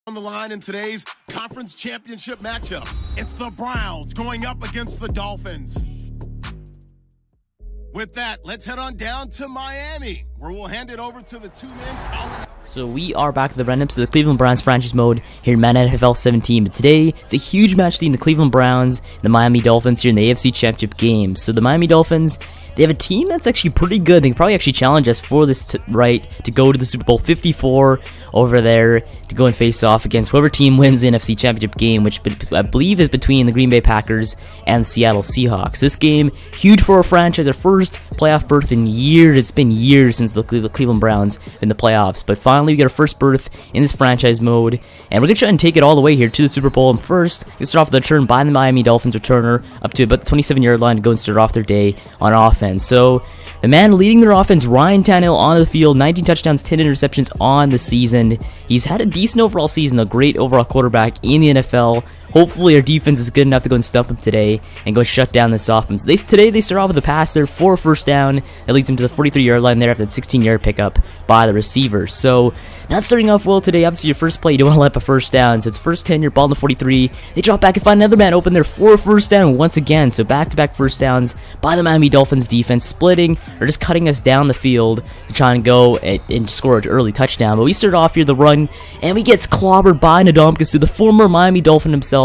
On the line in today's conference championship matchup, it's the Browns going up against the Dolphins. With that, let's head on down to Miami, where we'll hand it over to the two-man. So we are back to the run-ups of the Cleveland Browns franchise mode here in Madden NFL 17. But today, it's a huge match between the Cleveland Browns and the Miami Dolphins here in the AFC Championship game. So the Miami Dolphins, they have a team that's actually pretty good. They can probably actually challenge us for this right to go to the Super Bowl 54 over there to go and face off against whoever team wins the NFC Championship game, which I believe is between the Green Bay Packers and the Seattle Seahawks. This game, huge for our franchise, our first playoff berth in years. It's been years since the Cleveland Browns in the playoffs, but finally we get our first berth in this franchise mode, and we're going to try and take it all the way here to the Super Bowl. And first, let's start off with a turn by the Miami Dolphins returner up to about the 27-yard line to go and start off their day on offense. So the man leading their offense, Ryan Tannehill, on the field, 19 touchdowns, 10 interceptions on the season. He's had a decent overall season, a great overall quarterback in the NFL. Hopefully our defense is good enough to go and stump him today and go shut down this offense. Today they start off with a pass there for a first down that leads them to the 43-yard line there after that 16-yard pickup by the receiver. So not starting off well today. Obviously your first play, you don't want to let up a first down. So it's first 10, your ball in the 43. They drop back and find another man open there for a first down once again. So back-to-back first downs by the Miami Dolphins defense, splitting or just cutting us down the field to try and go and score an early touchdown. But we start off here the run, and we get clobbered by Ndamukong, the former Miami Dolphin himself,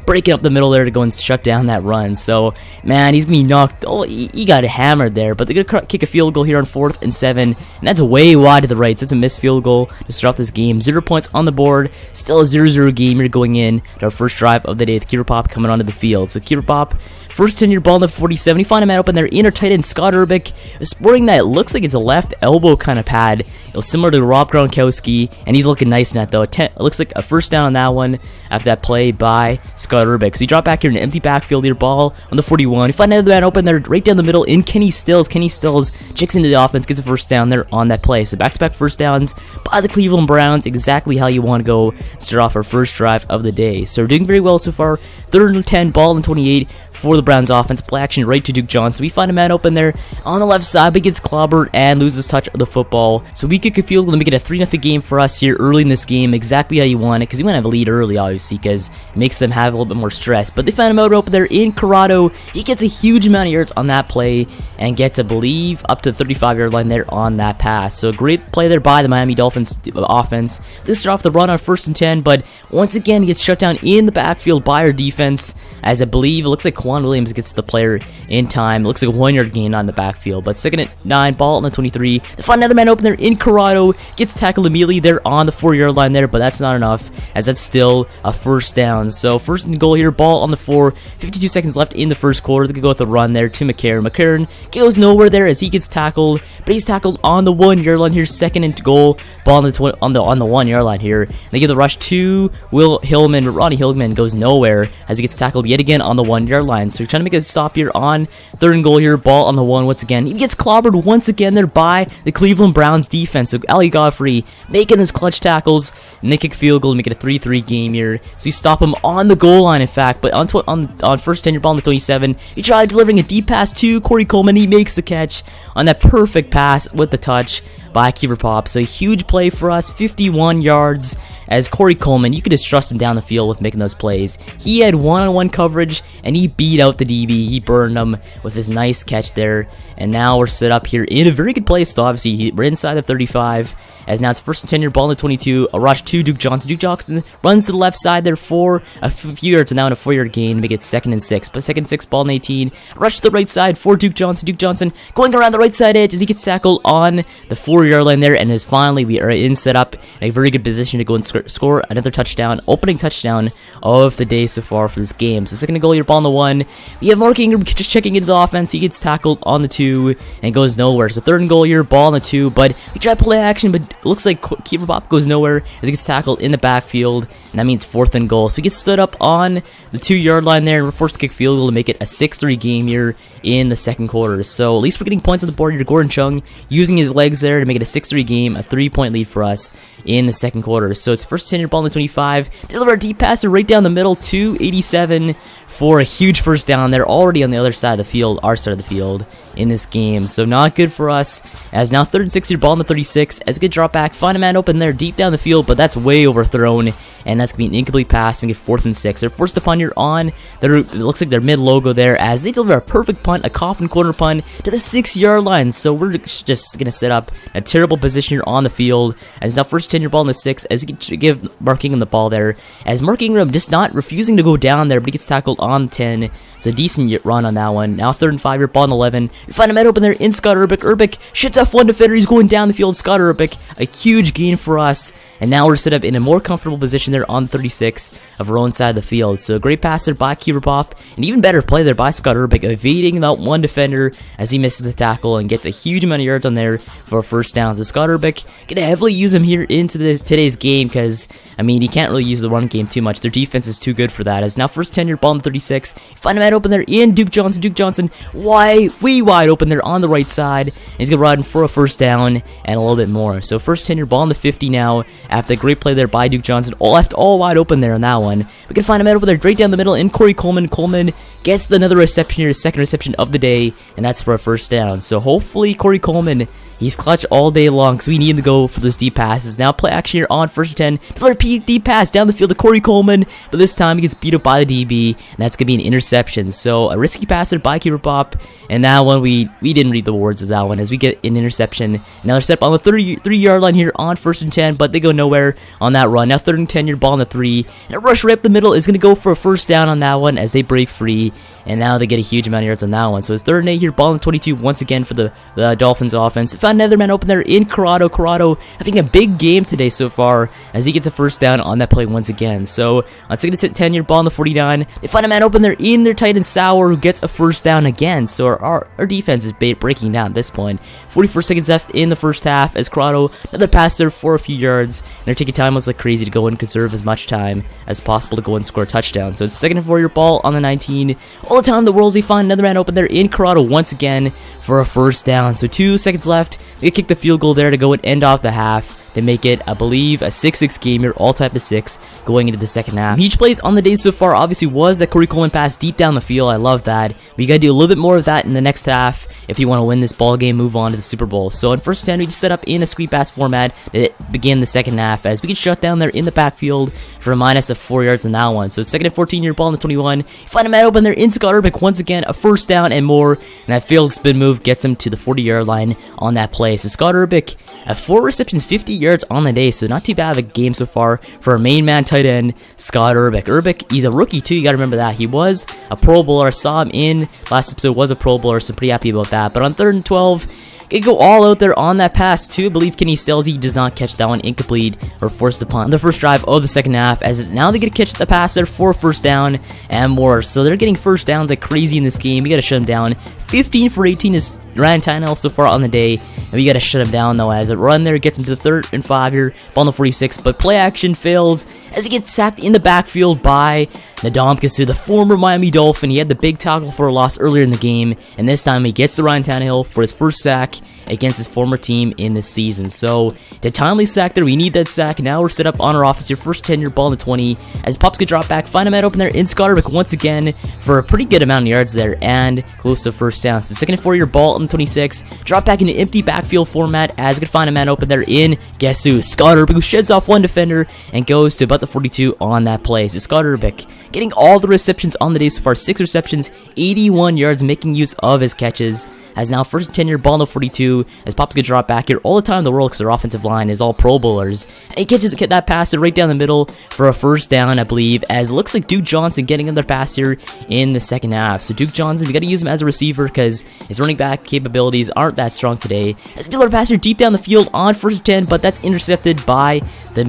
breaking up the middle there to go and shut down that run. So, man, he's going to be knocked. Oh, he got hammered there, but they're going to kick a field goal here on 4th and 7, and that's way wide to the right. So it's a missed field goal to start off this game. 0 points on the board. Still a 0-0 game here going in to our first drive of the day with Keifer Paup coming onto the field. So Keifer Paup, first 10-yard ball in the 47. You find a man open there in our tight end, Scott Urbick, sporting that. It looks like it's a left elbow kind of pad. It's similar to Rob Gronkowski, and he's looking nice in that, though. It looks like a first down on that one after that play by Scott Urbick. So you drop back here in an empty backfield, your ball on the 41. You find another man open there right down the middle in Kenny Stills. Kenny Stills checks into the offense, gets a first down there on that play. So back-to-back first downs by the Cleveland Browns, exactly how you want to go start off our first drive of the day. So we're doing very well so far. 3rd and 10, ball in 28 for the Browns offense. Play action right to Duke Johnson. We find a man open there on the left side, but gets clobbered and loses touch of the football. So we kick a field goal to make it a 3-0 game for us here early in this game, exactly how you want it, because you want to have a lead early, obviously, because it makes them have a little bit more stress. But they find him out open there in Corrado. He gets a huge amount of yards on that play and gets, I believe, up to the 35-yard line there on that pass. So a great play there by the Miami Dolphins offense. They start off the run on 1st and 10, but once again, he gets shut down in the backfield by our defense, as I believe it looks like Quan Williams gets the player in time. It looks like a 1-yard gain on the backfield, but 2nd and 9, ball on the 23. They find another man open there in Corrado, gets tackled immediately there on the 4-yard line there, but that's not enough, as that's still a first down. So 1st and goal here, ball on the 4, 52 seconds left in the first quarter. They could go with the run there to McCarron. McCarron goes nowhere there as he gets tackled, but he's tackled on the 1-yard line here. 2nd and goal, ball on the 1-yard line here. They give the rush to Will Hillman, but Ronnie Hillman goes nowhere as he gets tackled yet again on the 1-yard line. So we're trying to make a stop here on 3rd and goal here, ball on the 1 once again. He gets clobbered once again there by the Cleveland Browns defense. So Ali Godfrey making those clutch tackles, and they kick field goal to make it a 3-3 game here. So you stop him on the goal line, in fact, but on 1st 10, your ball on the 27. He tried delivering a deep pass to Corey Coleman. He makes the catch on that perfect pass with the touch by Keifer Paup. So a huge play for us, 51 yards, as Corey Coleman, you could just trust him down the field with making those plays. He had one-on-one coverage, and he beat out the DB. He burned him with his nice catch there, and now we're set up here in a very good place, though. Obviously, we're inside the 35, as now it's 1st and 10, your ball in the 22, a rush to Duke Johnson. Duke Johnson runs to the left side there for a few yards, and now in a 4-yard gain to make it 2nd and 6. But 2nd and 6, ball in 18, rush to the right side for Duke Johnson. Duke Johnson going around the right side edge as he gets tackled on the 4-yard line there, and as finally we are in set up in a very good position to go and score another touchdown, opening touchdown of the day so far for this game. So 2nd and goal, your ball on the 1. We have Mark Ingram just checking into the offense. He gets tackled on the 2 and goes nowhere. So 3rd and goal, your ball on the 2, but we try to play action, but it looks like Keifer Paup goes nowhere as he gets tackled in the backfield, and that means 4th and goal. So he gets stood up on the 2-yard line there, and we're forced to kick field goal to make it a 6-3 game here in the second quarter. So at least we're getting points on the board here. Gordon Chung using his legs there to make it a 6-3 game, a 3-point lead for us in the second quarter. So it's 1st 10, your ball in the 25. Deliver a deep passer right down the middle to 87 for a huge first down. They're already on the other side of the field, our side of the field in this game, so not good for us. As now 3rd and 6, your ball on the 36, as a good drop back, find a man open there deep down the field, but that's way overthrown, and that's gonna be an incomplete pass, make it 4th and 6. They're forced to punt here on it looks like their mid logo there, as they deliver a perfect punt, a coffin corner punt to the 6-yard line. So we're just gonna set up a terrible position here on the field, as now 1st 10, your ball on the 6, as you can give Mark Ingram the ball there, as Mark Ingram just not refusing to go down there, but he gets tackled on 10. It's a decent run on that one. Now 3rd and 5, your ball on 11. You find a man open there in Scott Urbick. Urbick shoots off one defender. He's going down the field. Scott Urbick, a huge gain for us. And now we're set up in a more comfortable position there on 36 of our own side of the field. So a great pass there by Keifer Paup. An even better play there by Scott Urbick, evading that one defender as he misses the tackle and gets a huge amount of yards on there for a first down. So Scott Urbick gonna heavily use him here into today's game, because I mean, he can't really use the run game too much. Their defense is too good for that. As now 1st 10, your ball on 36. You find a man open there in Duke Johnson. Duke Johnson way wide open there on the right side. And he's gonna run for a first down and a little bit more. So 1st 10, your ball on the 50 now. After a great play there by Duke Johnson, all wide open there on that one. We can find a man over there right down the middle in Corey Coleman. Coleman gets another reception here, his 2nd reception of the day, and that's for a first down. So hopefully Corey Coleman, he's clutch all day long, so we need him to go for those deep passes. Now play action here on 1st and 10. Another deep pass down the field to Corey Coleman, but this time he gets beat up by the DB, and that's going to be an interception. So a risky passer by Keifer Paup, and that one we didn't read the words of that one, as we get an interception. Another step on the 3-yard line here on 1st and 10, but they go nowhere on that run. Now 3rd and 10, your ball on the 3, and a rush right up the middle is going to go for a first down on that one as they break free. And now they get a huge amount of yards on that one. So it's 3rd and 8 here, ball on 22 once again for the Dolphins offense. Found another man open there in Corrado. Corrado having a big game today so far, as he gets a first down on that play once again. So on 2nd and 10, your ball on the 49. They find a man open there in their tight end Sauer, who gets a first down again. So our defense is breaking down at this point. 44 seconds left in the first half, as Corrado, another pass there for a few yards. And they're taking time almost like crazy to go and conserve as much time as possible to go and score a touchdown. So it's 2nd and 4, your ball on the 19. All the time in the world, they find another man open there in Corrado once again for a first down. So 2 seconds left. They kick the field goal there to go and end off the half to make it, I believe, a 6-6 game here, all type of 6 going into the second half. Huge plays on the day so far obviously was that Corey Coleman pass deep down the field. I love that. But you gotta do a little bit more of that in the next half if you want to win this ball game, move on to the Super Bowl. So on 1st and 10, we just set up in a screen pass format to begin the second half, as we get shut down there in the backfield for a minus of 4 yards in that one. So it's 2nd and 14, your ball on the 21. You find a man open there in Scott Urbick once again, a first down and more, and that field spin move gets him to the 40-yard line on that play. So Scott Urbick at 4 receptions, 50 yards on the day, so not too bad of a game so far for our main man tight end, Scott Urbick. Urbick, he's a rookie too, you gotta remember that. He was a Pro Bowler, I saw him in last episode, was a Pro Bowler, so pretty happy about that. But on 3rd and 12, they go all out there on that pass too. I believe Kenny Stelzy does not catch that one, incomplete, or forced to punt on the first drive of the second half, as now they get to catch the pass there for a first down and more. So they're getting first downs like crazy in this game. You gotta shut them down. 15 for 18 is Ryan Tannehill so far on the day, and we gotta shut him down though, as a run there gets him to the 3rd and 5 here, ball on the 46, but play action fails as he gets sacked in the backfield by Ndamukong, the former Miami Dolphin. He had the big tackle for a loss earlier in the game, and this time he gets to Ryan Tannehill for his first sack against his former team in this season. So the timely sack there, we need that sack. Now we're set up on our offense, your 1st 10, your ball on the 20, as Paup's gonna drop back, find a man open there in Scott Urbick once again for a pretty good amount of yards there and close to first down. So 2nd and 4, your ball on the 26, drop back into empty backfield format, as gonna find a man open there in, guess who, Scott Urbick, who sheds off one defender and goes to about the 42 on that play. So Scott Urbick getting all the receptions on the day so far, 6 receptions, 81 yards, making use of his catches. As now 1st and 10, your ball on the 42, as Paup's gonna drop back here all the time in the world because their offensive line is all Pro Bowlers. And he catches that pass right down the middle for a first down, I believe, as it looks like Duke Johnson getting another pass here in the second half. So Duke Johnson, we gotta use him as a receiver because his running back capabilities aren't that strong today. As another pass here deep down the field on 1st and 10, but that's intercepted by the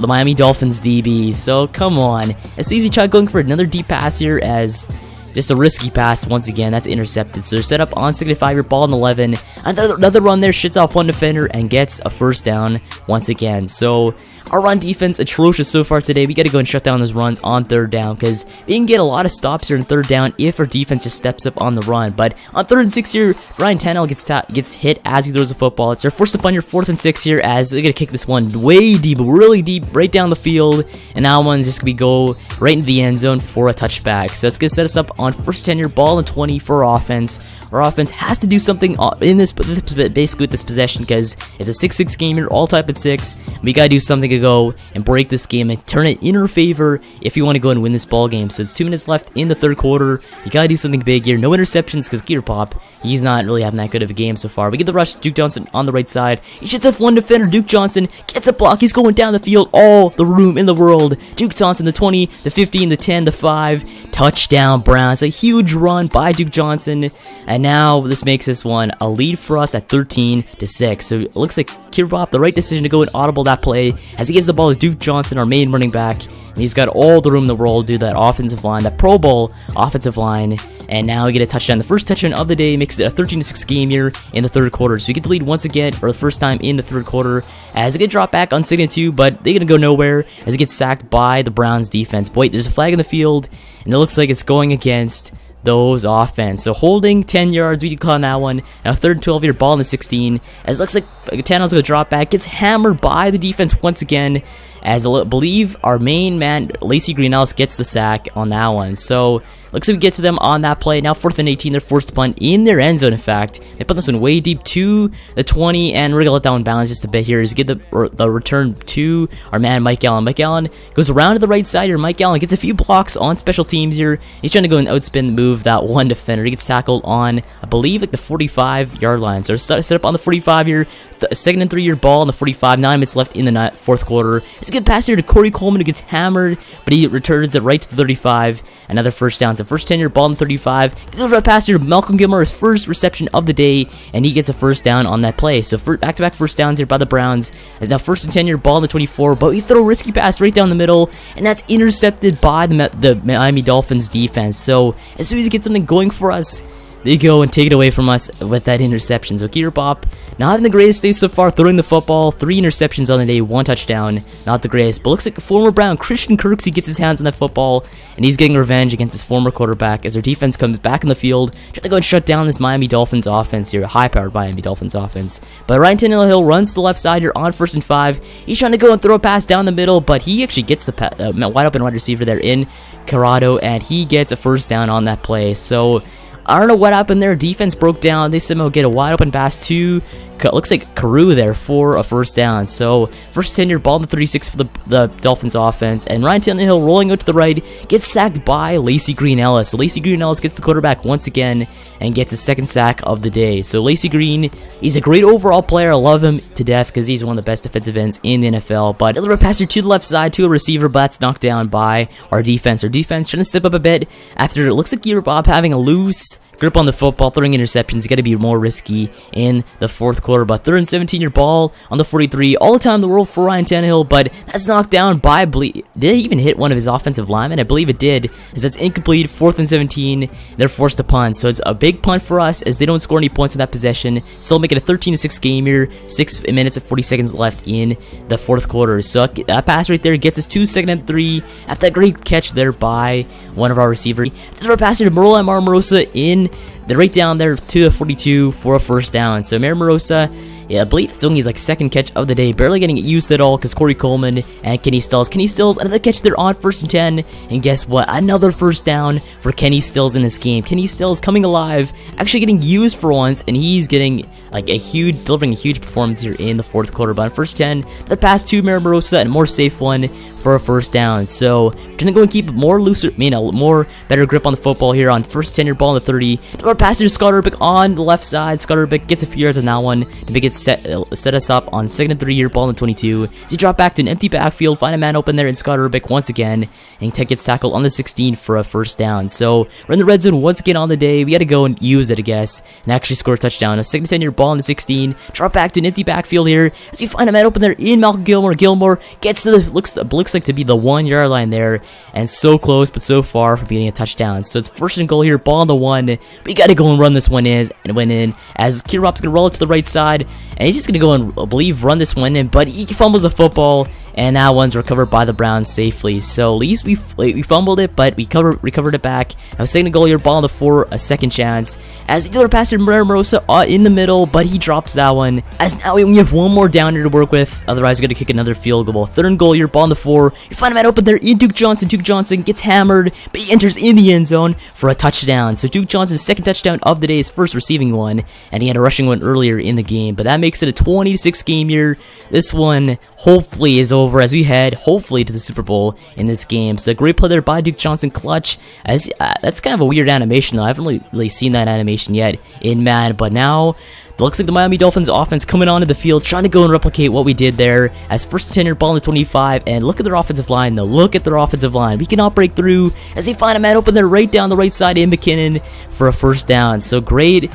Miami Dolphins DB. So come on. As soon as we try going for another deep pass here, as Just a risky pass once again. That's intercepted. So they're set up on 5-yard ball on 11. Another run there, shits off one defender and gets a first down once again. So our run defense atrocious so far today. We got to go and shut down those runs on 3rd down because we can get a lot of stops here in 3rd down if our defense just steps up on the run. But on 3rd and 6 here, Ryan Tannehill gets hit as he throws the football. It's our forced up on your 4th and 6 here as they're gonna kick this one way deep, really deep, right down the field, and that one's just gonna go right into the end zone for a touchback. So it's gonna set us up on 1st 10 yard ball and 20 for our offense. Our offense has to do something in this basically with this possession because it's a 6-6 game here, all type at 6. We gotta do something to go and break this game and turn it in our favor if you want to go and win this ball game. So it's 2 minutes left in the 3rd quarter. You gotta do something big here. No interceptions because Paup, he's not really having that good of a game so far. We get the rush. Duke Johnson on the right side. He shoots off one defender. Duke Johnson gets a block. He's going down the field. All the room in the world. Duke Johnson, the 20, the 15, the 10, the 5. Touchdown Browns. A huge run by Duke Johnson. And now this makes this one a lead for us at 13-6. So it looks like Paup, the right decision to go and audible that play as he gives the ball to Duke Johnson, our main running back. And he's got all the room in the world to do that offensive line, that Pro Bowl offensive line. And now we get a touchdown. The first touchdown of the day makes it a 13-6 game here in the 3rd quarter. So we get the lead once again, or the first time in the 3rd quarter, as they get dropped back on 2nd and 2, but they're going to go nowhere as it gets sacked by the Browns defense. But wait, there's a flag in the field, and it looks like it's going against those offense. So holding 10 yards, we decline that one. Now 3rd and 12 here, ball in the 16. As it looks like Tannehill's going to drop back, gets hammered by the defense once again. As I believe our main man, Lacy Greenellis, gets the sack on that one. So looks like we get to them on that play. Now 4th and 18, they're forced to punt in their end zone, in fact. They put this one way deep to the 20, and we're going to let that one bounce just a bit here as we get the return to our man, Mike Allen. Mike Allen goes around to the right side here. Mike Allen gets a few blocks on special teams here. He's trying to go and outspin move that one defender. He gets tackled on, I believe, like the 45-yard line. So set up on the 45 here. 2nd and 3 yard ball on the 45. 9 minutes left in the 4th quarter. It's a good pass here to Corey Coleman, who gets hammered, but he returns it right to the 35. Another first down. So first 10 yard ball on the 35. Gets a right pass here to Malcolm Gilmore, his first reception of the day, and he gets a first down on that play. So back-to-back first downs here by the Browns. It's now 1st and 10 yard ball on the 24, but we throw a risky pass right down the middle, and that's intercepted by the Miami Dolphins defense. So as soon as he gets something going for us, they go and take it away from us with that interception. So Paup, not having the greatest day so far, throwing the football, 3 interceptions on the day, 1 touchdown, not the greatest. But looks like former Brown Christian Kirksey gets his hands on that football, and he's getting revenge against his former quarterback as their defense comes back in the field, trying to go and shut down this Miami Dolphins offense here, a high-powered Miami Dolphins offense. But Ryan Tannehill runs to the left side here on 1st and 5. He's trying to go and throw a pass down the middle, but he actually gets the wide open wide receiver there in Corrado, and he gets a first down on that play. So I don't know what happened there. Defense broke down. They somehow get a wide open pass to, looks like Carew there for a first down. So first 10 yard ball in the 36 for the Dolphins offense. And Ryan Tannehill rolling out to the right gets sacked by Lacy Green-Ellis. So Lacy Green-Ellis gets the quarterback once again and gets his 2nd sack of the day. So Lacy Green, he's a great overall player. I love him to death because he's one of the best defensive ends in the NFL. But a little passer to the left side to a receiver, but that's knocked down by our defense. Our defense trying to step up a bit after it looks like Bob having a loose grip on the football, throwing interceptions. Got to be more risky in the 4th quarter. But 3rd and 17 yard ball on the 43. All the time in the world for Ryan Tannehill, but that's knocked down by, did it even hit one of his offensive linemen? I believe it did, as that's incomplete. 4th and 17. They're forced to punt. So it's a big punt for us as they don't score any points in that possession. Still make it a 13-6 game here. 6 minutes and 40 seconds left in the 4th quarter. So that pass right there gets us to 2nd and 3 after that great catch there by one of our receivers. There's our pass here to Merle Morosa in the right down there to the 42 for a first down. So Morosa, yeah, I believe it's only his 2nd catch of the day, barely getting it used at all because Corey Coleman and Kenny Stills, another catch there on 1st and 10, and guess what? Another first down for Kenny Stills in this game. Kenny Stills coming alive, actually getting used for once, and he's getting delivering a huge performance here in the 4th quarter. But on 1st 10, the pass to Morosa and a more safe one for a first down. So we're gonna go and keep more better grip on the football here on 1st 10 yard ball on the 30. Our pass to Scott Urbick on the left side. Scott Urbick gets a few yards on that one to make it set us up on 2nd and 3 yard ball on the 22. So you drop back to an empty backfield, find a man open there in Scott Urbick once again, and gets tackled on the 16 for a first down. So we're in the red zone once again on the day. We got to go and use it, I guess, and actually score a touchdown. A 2nd and 10 yard ball ball in the 16. Drop back to an empty backfield here as you find a man open there in Malcolm Gilmore. Gilmore gets to the looks like to be the 1 yard line there, and so close but so far from being a touchdown. So it's first and goal here, ball on the 1. We got to go and run this one in as Kirop's gonna roll it to the right side, and he's just gonna go and I believe run this one in, but he fumbles the football, and that one's recovered by the Browns safely. So at least we fumbled it, but we recovered it back. Now second goal here, ball on the 4, a second chance as the other passer Morosa in the middle, but he drops that one. As now we have one more down here to work with. Otherwise, we're gonna kick another field goal. Third and goal here, ball on the 4. You find a man open there in Duke Johnson. Duke Johnson gets hammered, but he enters in the end zone for a touchdown. So Duke Johnson's second touchdown of the day, his first receiving one, and he had a rushing one earlier in the game. But that makes it a 20-6 game here. This one hopefully is over as we head hopefully to the Super Bowl in this game. So a great play there by Duke Johnson, clutch. As that's kind of a weird animation though. I haven't really seen that animation yet in Madden, but now it looks like the Miami Dolphins offense coming onto the field, trying to go and replicate what we did there as first and 10 yard ball in the 25. And look at their offensive line though. Look at their offensive line. We cannot break through as they find a man open there right down the right side in McKinnon for a first down. So great,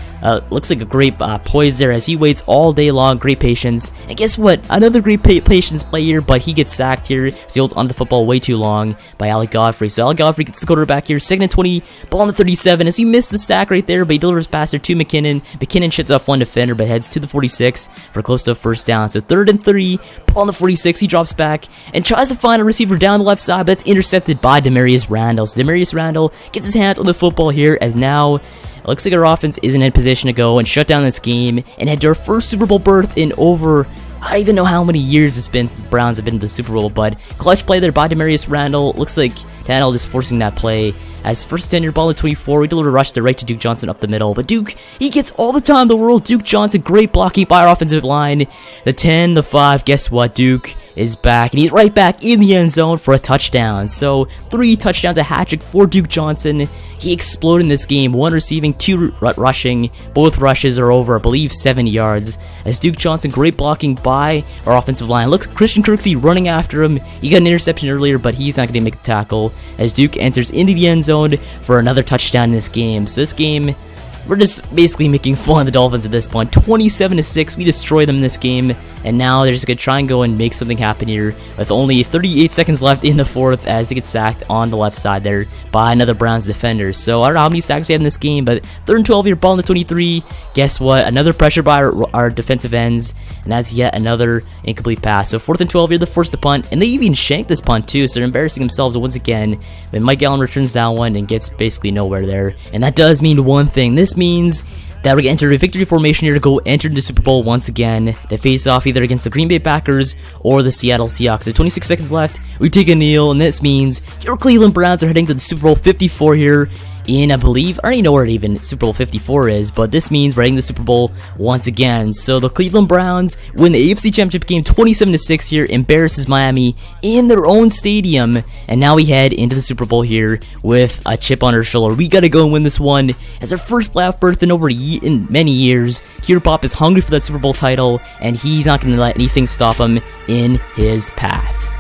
looks like a great poise there as he waits all day long. Great patience. And guess what? Another great patience play here, but he gets sacked here as he holds onto the football way too long by Alec Godfrey. So Alec Godfrey gets the quarterback here. Second and 20, ball on the 37 as he missed the sack right there, but he delivers pass there to McKinnon. McKinnon shuts off one defender, but heads to the 46 for close to a first down. So third and 3, ball on the 46. He drops back and tries to find a receiver down the left side, but it's intercepted by Demarius Randall. So Demarius Randall gets his hands on the football here as now it looks like our offense isn't in position to go and shut down this game and head to our first Super Bowl berth in over, I don't even know how many years it's been since the Browns have been to the Super Bowl, but clutch play there by Demarius Randall. Looks like Tannehill just forcing that play. As first 10 yard ball at 24, we deliver a rush to the right to Duke Johnson up the middle. But Duke, he gets all the time in the world. Duke Johnson, great blocking by our offensive line. The 10, the 5, guess what? Duke is back, and he's right back in the end zone for a touchdown. So 3 touchdowns, a hat trick for Duke Johnson. He exploded in this game, 1 receiving, 2 rushing. Both rushes are over, I believe, 70 yards. As Duke Johnson, great blocking by our offensive line. Looks Christian Kirksey running after him. He got an interception earlier, but he's not going to make the tackle. As Duke enters into the end zone for another touchdown in this game. So this game, we're just basically making fun of the Dolphins at this point. 27-6, we destroy them in this game, and now they're just going to try and go and make something happen here with only 38 seconds left in the fourth as they get sacked on the left side there by another Browns defender. So I don't know how many sacks we have in this game, but third and 12 here, ball in the 23. Guess what? Another pressure by our defensive ends, and that's yet another incomplete pass. So fourth and 12 here, they're forced to punt, and they even shanked this punt too, so they're embarrassing themselves once again. But Mike Allen returns that one and gets basically nowhere there. And that does mean one thing. This means that we're going to enter a victory formation here to go enter the Super Bowl once again to face off either against the Green Bay Packers or the Seattle Seahawks. So 26 seconds left, we take a kneel, and this means your Cleveland Browns are heading to the Super Bowl 54 here in, I believe, I don't even know where even Super Bowl 54 is, but this means we're heading to the Super Bowl once again. So the Cleveland Browns win the AFC Championship game 27-6 here, embarrasses Miami in their own stadium, and now we head into the Super Bowl here with a chip on our shoulder. We gotta go and win this one as our first playoff berth in over in many years. Paup is hungry for that Super Bowl title, and he's not gonna let anything stop him in his path.